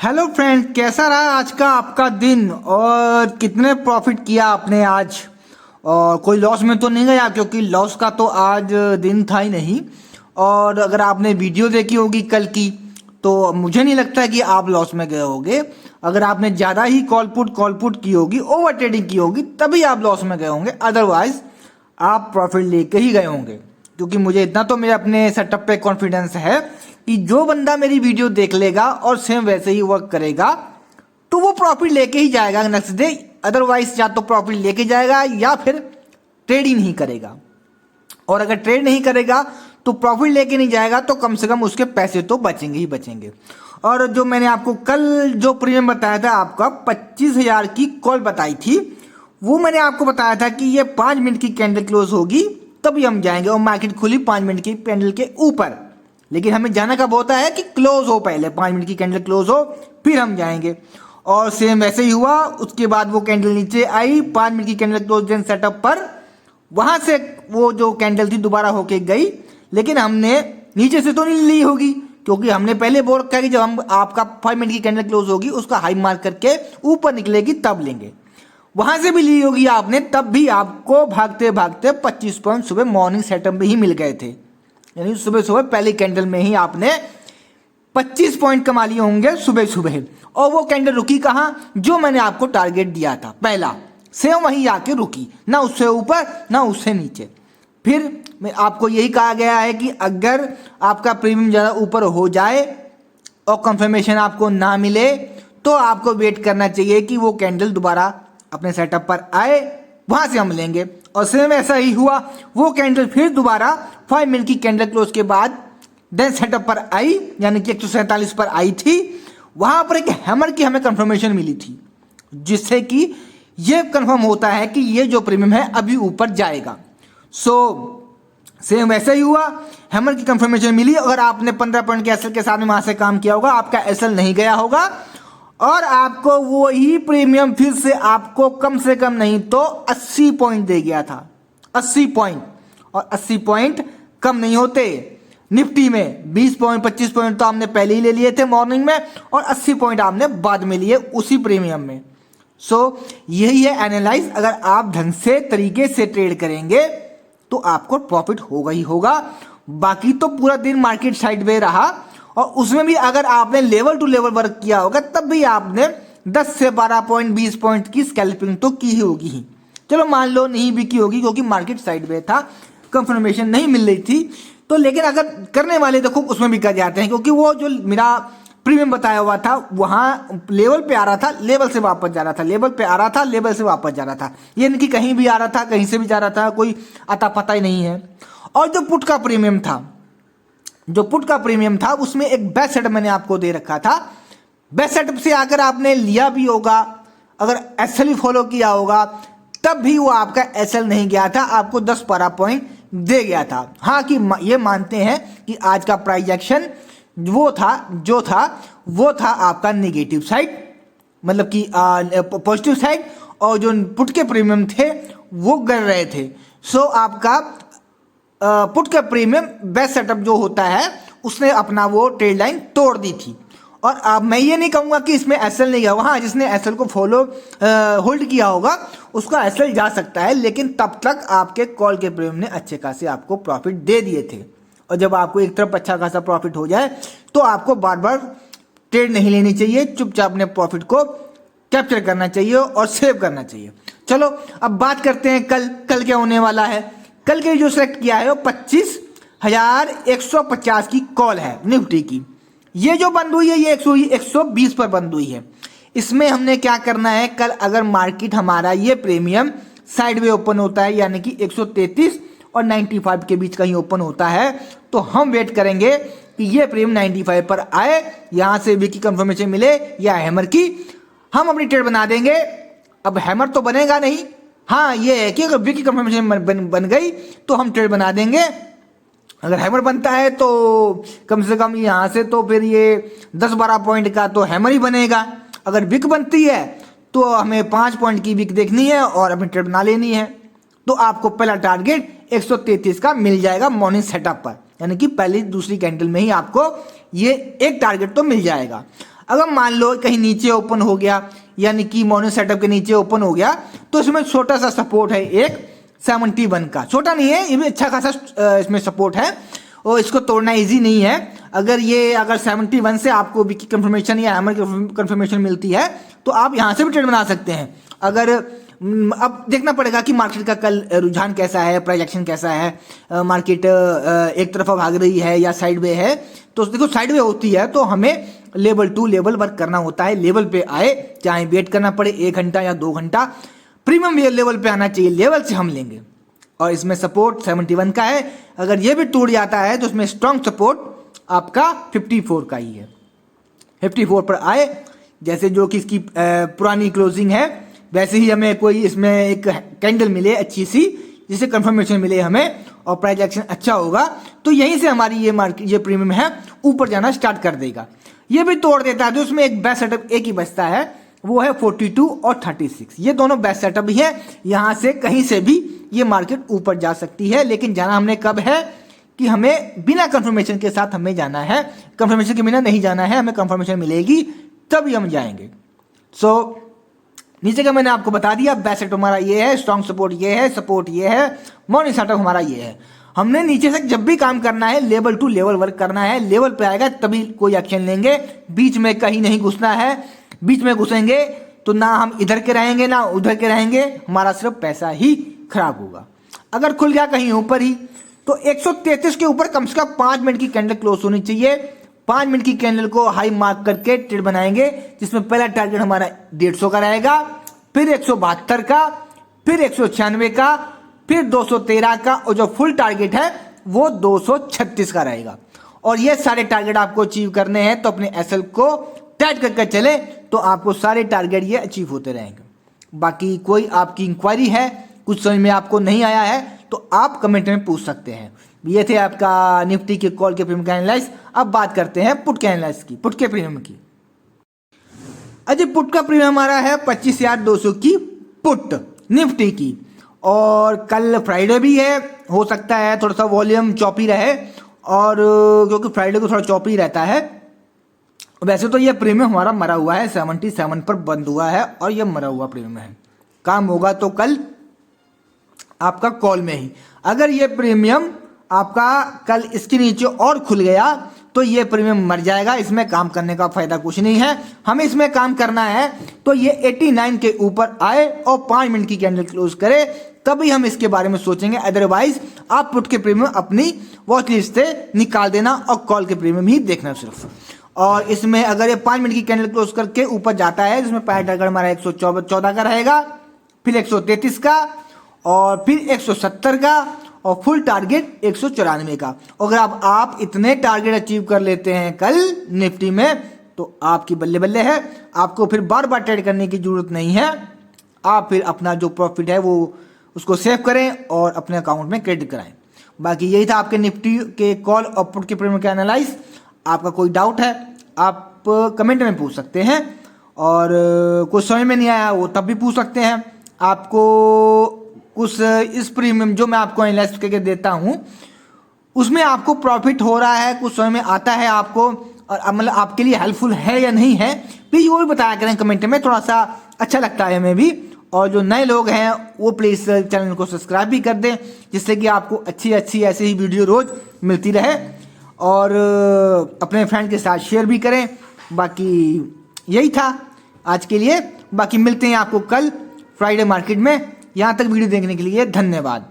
Hello friend, कैसा रहा आज का आपका दिन और कितने प्रॉफिट किया आपने आज। और कोई लॉस में तो नहीं गया, क्योंकि लॉस का तो आज दिन था ही नहीं। और अगर आपने वीडियो देखी होगी कल की, तो मुझे नहीं लगता कि आप लॉस में गए होंगे। अगर आपने ज़्यादा ही कॉल पुट की होगी, ओवर ट्रेडिंग की होगी, तभी आप लॉस में गए होंगे। अदरवाइज आप प्रॉफिट लेके ही गए होंगे, क्योंकि मुझे इतना तो मेरे अपने सेटअप पे कॉन्फिडेंस है कि जो बंदा मेरी वीडियो देख लेगा और सेम वैसे ही वर्क करेगा तो वो प्रॉफिट लेके ही जाएगा नेक्स्ट डे। अदरवाइज या तो प्रॉफिट लेके जाएगा या फिर ट्रेड ही नहीं करेगा। और अगर ट्रेड नहीं करेगा तो प्रॉफिट लेके नहीं जाएगा, तो कम से कम उसके पैसे तो बचेंगे ही बचेंगे। और जो मैंने आपको कल जो प्रीमियम बताया था, आपका 25,000 की कॉल बताई थी, वो मैंने आपको बताया था कि ये 5 मिनट की कैंडल क्लोज होगी तभी हम जाएंगे। और मार्केट खुली 5 मिनट की कैंडल के ऊपर, लेकिन हमें जाना कब होता है कि क्लोज हो, पहले 5 मिनट की कैंडल क्लोज हो फिर हम जाएंगे। और सेम वैसे ही हुआ। उसके बाद वो कैंडल नीचे आई, 5 मिनट की कैंडल क्लोज देन सेटअप पर, वहां से वो जो कैंडल थी दोबारा होके गई, लेकिन हमने नीचे से तो नहीं ली होगी, क्योंकि हमने पहले बोल रखा है कि जब हम आपका 5 मिनट की कैंडल क्लोज होगी उसका हाई मार्क करके ऊपर निकलेगी तब लेंगे। वहां से भी ली होगी आपने, तब भी आपको भागते भागते 25 पॉइंट सुबह मॉर्निंग सेटअप में ही मिल गए थे। यानी सुबह सुबह पहली कैंडल में ही आपने 25 पॉइंट कमा लिए होंगे सुबह सुबह। और वो कैंडल रुकी कहाँ, जो मैंने आपको टारगेट दिया था पहला, सेम वहीं आके रुकी, ना उससे ऊपर ना उससे नीचे। फिर मैं आपको यही कहा गया है कि अगर आपका प्रीमियम ज़्यादा ऊपर हो जाए और कंफर्मेशन आपको ना मिले, तो आपको वेट करना चाहिए कि वो कैंडल दोबारा अपने सेटअप पर आए, वहां से हम लेंगे। और सेम ऐसा ही हुआ, वो कैंडल फिर दोबारा 5 मिनट की कैंडल क्लोज के बाद देन सेटअप पर आई, यानी कि 147 पर आई थी। वहां पर एक हैमर की हमें कंफर्मेशन मिली थी, जिससे कि ये कंफर्म होता है कि ये जो प्रीमियम है अभी ऊपर जाएगा। सो सेम वैसे ही हुआ, हैमर की कंफर्मेशन मिली। अगर आपने 15 पॉइंट के एसएल के साथ में वहां से काम किया होगा, आपका एसएल नहीं गया होगा और आपको वो ही प्रीमियम फिर से आपको कम से कम नहीं तो 80 पॉइंट दे गया था। 80 पॉइंट, और 80 पॉइंट कम नहीं होते। निफ्टी में 20 पॉइंट 25 पॉइंट तो आपने पहले ही ले लिए थे मॉर्निंग में, और 80 पॉइंट आपने बाद में लिए उसी प्रीमियम में। सो यही है एनालाइज। अगर आप ढंग से तरीके से ट्रेड करेंगे तो आपको प्रॉफिट होगा ही होगा। बाकी तो पूरा दिन मार्केट साइडवे रहा, और उसमें भी अगर आपने लेवल टू लेवल वर्क किया होगा तब भी आपने 10 से 12 पॉइंट 20 पॉइंट की स्कैल्पिंग तो की ही होगी ही। चलो मान लो नहीं भी की होगी, क्योंकि मार्केट साइडवे था, कंफर्मेशन नहीं मिल रही थी। तो लेकिन अगर करने वाले देखो उसमें भी कर जाते हैं, क्योंकि वो जो मेरा प्रीमियम बताया हुआ था वहां लेवल पे आ रहा था, लेवल से वापस जा रहा था, लेवल पे आ रहा था, लेवल से वापस जा रहा था। ये नहीं कि कहीं भी आ रहा था कहीं से भी जा रहा था, कोई अता पता ही नहीं है। और जो पुट का प्रीमियम था, उसमें एक बेस्ट सेटअप मैंने आपको दे रखा था। बेस्ट सेटअप से आकर आपने लिया भी होगा, अगर एसएल ही फॉलो किया होगा, तब भी वो आपका एसएल नहीं गया था, आपको 10-12 पॉइंट दे गया था। हाँ कि ये मानते हैं कि आज का प्राइस एक्शन वो था आपका नेगेटिव साइड, मतलब कि पॉजिटिव साइड, और जो पुट के प्रीमियम थे वो गिर रहे थे। सो आपका पुट का प्रीमियम बेस्ट सेटअप जो होता है उसने अपना वो ट्रेड लाइन तोड़ दी थी। और अब मैं ये नहीं कहूँगा कि इसमें एसएल नहीं गया, वहाँ जिसने एसएल को फॉलो होल्ड किया होगा उसका एसएल जा सकता है, लेकिन तब तक आपके कॉल के प्रीमियम ने अच्छे खासे आपको प्रॉफिट दे दिए थे। और जब आपको एक तरफ अच्छा खासा प्रॉफिट हो जाए तो आपको बार बार ट्रेड नहीं लेनी चाहिए, चुपचाप अपने प्रॉफिट को कैप्चर करना चाहिए और सेव करना चाहिए। चलो अब बात करते हैं कल क्या होने वाला है। कल के जो सेलेक्ट किया है वो 25,150 की कॉल है निफ्टी की। ये जो बंद हुई है ये 120 पर बंद हुई है। इसमें हमने क्या करना है, कल अगर मार्केट हमारा ये प्रीमियम साइडवे ओपन होता है, यानी कि 133 और 95 के बीच कहीं ओपन होता है, तो हम वेट करेंगे कि ये प्रीमियम 95 पर आए, यहां से वीक की कंफर्मेशन मिले या हैमर की, हम अपनी ट्रेड बना देंगे। अब हैमर तो बनेगा नहीं, हाँ ये है कि अगर वीक की कंफर्मेशन बन गई तो हम ट्रेड बना देंगे। अगर हैमर बनता है तो कम से कम यहाँ से तो फिर ये 10-12 पॉइंट का तो हैमर ही बनेगा। अगर विक बनती है तो हमें 5 पॉइंट की विक देखनी है और अपनी ट्रेड बना लेनी है। तो आपको पहला टारगेट 133 का मिल जाएगा मॉर्निंग सेटअप पर, यानी कि पहली दूसरी कैंडल में ही आपको ये एक टारगेट तो मिल जाएगा। अगर मान लो कहीं नीचे ओपन हो गया, यानी कि मॉर्निंग सेटअप के नीचे ओपन हो गया, तो इसमें छोटा सा सपोर्ट है एक 71 का, छोटा नहीं है, ये भी अच्छा खासा इसमें सपोर्ट है और इसको तोड़ना इजी नहीं है। अगर 71 से आपको वीक की कंफर्मेशन या हैमर की कंफर्मेशन मिलती है तो आप यहाँ से भी ट्रेड बना सकते हैं। अगर अब देखना पड़ेगा कि मार्केट का कल रुझान कैसा है, प्राइस एक्शन कैसा है, मार्केट एक तरफा भाग रही है या साइड वे है। तो देखो साइड वे होती है तो हमें लेवल टू लेवल वर्क करना होता है, लेवल पे आए, चाहे वेट करना पड़े 1 घंटा या 2 घंटा, प्रीमियम ये लेवल पे आना चाहिए, लेवल से हम लेंगे। और इसमें सपोर्ट 71 का है, अगर ये भी टूट जाता है तो उसमें स्ट्रॉन्ग सपोर्ट आपका 54 का ही है। 54 पर आए, जैसे जो कि इसकी पुरानी क्लोजिंग है, वैसे ही हमें कोई इसमें एक कैंडल मिले अच्छी सी, जिससे कंफर्मेशन मिले हमें और प्राइस एक्शन अच्छा होगा, तो यहीं से हमारी ये प्रीमियम है ऊपर जाना स्टार्ट कर देगा। ये भी तोड़ देता है तो उसमें एक बेस्ट सेटअप एक ही बचता है, वो है 42 और 36। ये दोनों बेस्ट सेटअप ही है, यहाँ से कहीं से भी ये मार्केट ऊपर जा सकती है, लेकिन जाना हमने कब है कि हमें बिना कंफर्मेशन के साथ हमें जाना है, कंफर्मेशन के बिना नहीं जाना है, हमें कंफर्मेशन मिलेगी तभी हम जाएंगे। सो नीचे का मैंने आपको बता दिया, बेस्ट सेटअप हमारा ये है, स्ट्रॉन्ग सपोर्ट ये है, सपोर्ट ये है, मॉर्निंग सेटअप हमारा ये है। हमने नीचे से जब भी काम करना है लेवल टू लेवल वर्क करना है, लेवल पे आएगा तभी कोई एक्शन लेंगे, बीच में कहीं नहीं घुसना है। बीच में घुसेंगे तो ना हम इधर के रहेंगे ना उधर के रहेंगे, हमारा सिर्फ पैसा ही खराब होगा। अगर खुल गया कहीं ऊपर ही तो 133 के ऊपर कम से कम 5 मिनट की कैंडल क्लोज होनी चाहिए। 5 मिनट की कैंडल को हाई मार्क करके ट्रेड बनाएंगे, जिसमें पहला टारगेट हमारा 150 का रहेगा, फिर 172 का, फिर 196 का, फिर 213 का, और जो फुल टारगेट है वो 236 का रहेगा। और ये सारे टारगेट आपको अचीव करने हैं तो अपने एसएल को टाइट करके चले तो आपको सारे टारगेट ये अचीव होते रहेंगे। बाकी कोई आपकी इंक्वायरी है, कुछ समझ में आपको नहीं आया है तो आप कमेंट में पूछ सकते हैं। ये थे आपका निफ्टी के कॉल के प्रीमियम का एनालाइज। अब बात करते हैं पुट के एनालाइज की, पुट के प्रीमियम की। अजय पुट का प्रीमियम हमारा है 25,200 की पुट निफ्टी की, और कल फ्राइडे भी है, हो सकता है थोड़ा सा वॉल्यूम चॉपी रहे, और क्योंकि फ्राइडे को थोड़ा चॉपी रहता है। वैसे तो ये प्रीमियम हमारा मरा हुआ है, 77 पर बंद हुआ है और ये मरा हुआ प्रीमियम है। काम होगा तो कल आपका कॉल में ही। अगर ये प्रीमियम आपका कल इसके नीचे और खुल गया तो ये प्रीमियम मर जाएगा, इसमें काम करने का फायदा कुछ नहीं है। हमें इसमें काम करना है तो ये 89 के ऊपर आए और 5 मिनट की कैंडल क्लोज करे, तभी हम इसके बारे में सोचेंगे। अदरवाइज आप पुट के प्रीमियम अपनी वॉच लिस्ट से निकाल देना और कॉल के प्रीमियम ही देखना सिर्फ। और इसमें अगर ये 5 मिनट की कैंडल क्लोज करके ऊपर जाता है, जिसमें पहला टारगेट हमारा 114 का रहेगा, फिर 133 का, और फिर 170 का, और फुल टारगेट 194 का। अगर आप इतने टारगेट अचीव कर लेते हैं कल निफ्टी में तो आपकी बल्ले बल्ले है, आपको फिर बार बार ट्रेड करने की जरूरत नहीं है। आप फिर अपना जो प्रॉफिट है वो उसको सेव करें और अपने अकाउंट में क्रेडिट कराएं। बाकी यही था आपके निफ्टी के कॉल और पुट के प्रीमियम का एनालाइज। आपका कोई डाउट है आप कमेंट में पूछ सकते हैं, और कुछ समझ में नहीं आया वो तब भी पूछ सकते हैं। आपको उस इस प्रीमियम जो मैं आपको एनालाइज करके देता हूँ उसमें आपको प्रॉफिट हो रहा है, कुछ समझ में आता है आपको, और मतलब आपके लिए हेल्पफुल है या नहीं है, प्लीज़ वो भी बताया करें कमेंट में, थोड़ा सा अच्छा लगता है हमें भी। और जो नए लोग हैं वो प्लीज़ चैनल को सब्सक्राइब भी कर दें, जिससे कि आपको अच्छी अच्छी ऐसी ही वीडियो रोज़ मिलती रहे, और अपने फ्रेंड के साथ शेयर भी करें। बाकी यही था आज के लिए, बाकी मिलते हैं आपको कल फ्राइडे मार्केट में। यहाँ तक वीडियो देखने के लिए धन्यवाद।